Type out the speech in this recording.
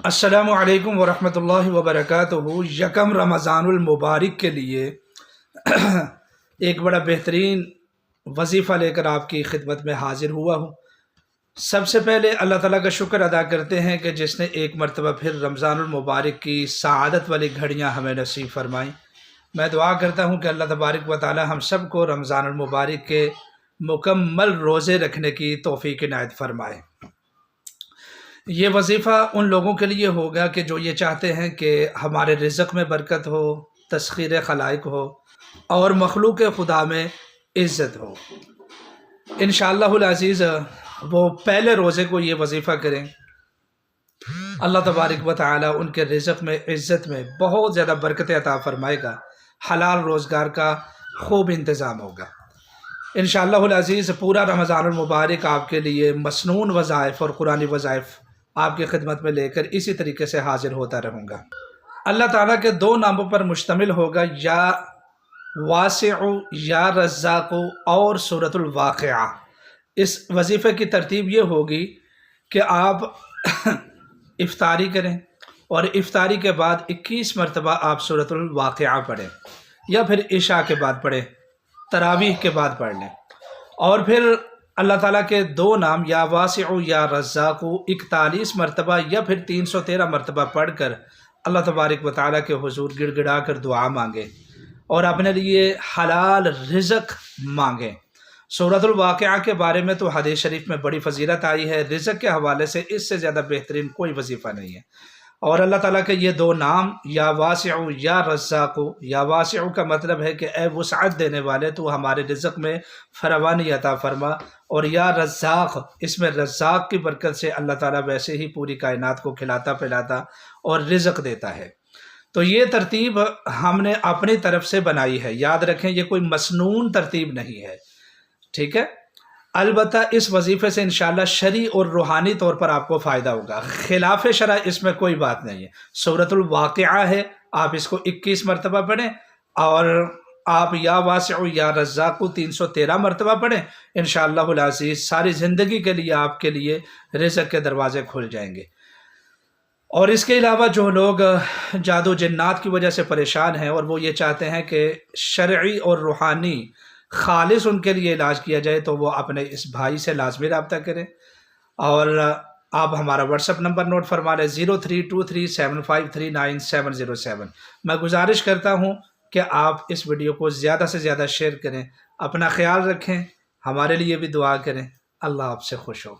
السلام علیکم ورحمۃ اللہ وبرکاتہ۔ یکم رمضان المبارک کے لیے ایک بڑا بہترین وظیفہ لے کر آپ کی خدمت میں حاضر ہوا ہوں۔ سب سے پہلے اللہ تعالیٰ کا شکر ادا کرتے ہیں کہ جس نے ایک مرتبہ پھر رمضان المبارک کی سعادت والی گھڑیاں ہمیں نصیب فرمائیں۔ میں دعا کرتا ہوں کہ اللہ تبارک و تعالیٰ ہم سب کو رمضان المبارک کے مکمل روزے رکھنے کی توفیق عنایت فرمائے۔ یہ وظیفہ ان لوگوں کے لیے ہوگا کہ جو یہ چاہتے ہیں کہ ہمارے رزق میں برکت ہو، تسخیر خلائق ہو اور مخلوق خدا میں عزت ہو۔ انشاءاللہ العزیز وہ پہلے روزے کو یہ وظیفہ کریں، اللہ تبارک و تعالی ان کے رزق میں، عزت میں بہت زیادہ برکت عطا فرمائے گا، حلال روزگار کا خوب انتظام ہوگا۔ انشاءاللہ العزیز پورا رمضان المبارک آپ کے لیے مسنون وظائف اور قرآنی وظائف آپ کی خدمت میں لے کر اسی طریقے سے حاضر ہوتا رہوں گا۔ اللہ تعالیٰ کے دو ناموں پر مشتمل ہوگا، یا واسع یا رزاق اور سورۃ الواقعہ۔ اس وظیفے کی ترتیب یہ ہوگی کہ آپ افطاری کریں اور افطاری کے بعد 21 مرتبہ آپ سورۃ الواقعہ پڑھیں، یا پھر عشاء کے بعد پڑھیں، تراویح کے بعد پڑھ لیں، اور پھر اللہ تعالیٰ کے دو نام یا واسع یا رزاق 41 مرتبہ یا پھر 313 مرتبہ پڑھ کر اللہ تبارک و تعالیٰ کے حضور گڑ گڑا کر دعا مانگیں اور اپنے لیے حلال رزق مانگیں۔ سورۃ الواقعہ کے بارے میں تو حدیث شریف میں بڑی فضیلت آئی ہے، رزق کے حوالے سے اس سے زیادہ بہترین کوئی وظیفہ نہیں ہے۔ اور اللہ تعالیٰ کے یہ دو نام یا واسع یا رزاق، یا واسع کا مطلب ہے کہ اے وسعت دینے والے تو ہمارے رزق میں فراوانی عطا فرما، اور یا رزاق اس میں رزاق کی برکت سے اللہ تعالیٰ ویسے ہی پوری کائنات کو کھلاتا پلاتا اور رزق دیتا ہے۔ تو یہ ترتیب ہم نے اپنی طرف سے بنائی ہے، یاد رکھیں یہ کوئی مسنون ترتیب نہیں ہے، ٹھیک ہے؟ البتہ اس وظیفے سے انشاءاللہ شرعی اور روحانی طور پر آپ کو فائدہ ہوگا، خلاف شرع اس میں کوئی بات نہیں ہے۔ سورۃ الواقعہ ہے، آپ اس کو 21 مرتبہ پڑھیں، اور آپ یا واسع یا رزاق کو 313 مرتبہ پڑھیں، انشاءاللہ العزیز ساری زندگی کے لیے آپ کے لیے رزق کے دروازے کھل جائیں گے۔ اور اس کے علاوہ جو لوگ جادو جنات کی وجہ سے پریشان ہیں اور وہ یہ چاہتے ہیں کہ شرعی اور روحانی خالص ان کے لیے علاج کیا جائے، تو وہ اپنے اس بھائی سے لازمی رابطہ کریں، اور آپ ہمارا واٹس ایپ نمبر نوٹ فرما لیں 0323753977۔ میں گزارش کرتا ہوں کہ آپ اس ویڈیو کو زیادہ سے زیادہ شیئر کریں، اپنا خیال رکھیں، ہمارے لیے بھی دعا کریں۔ اللہ آپ سے خوش ہو۔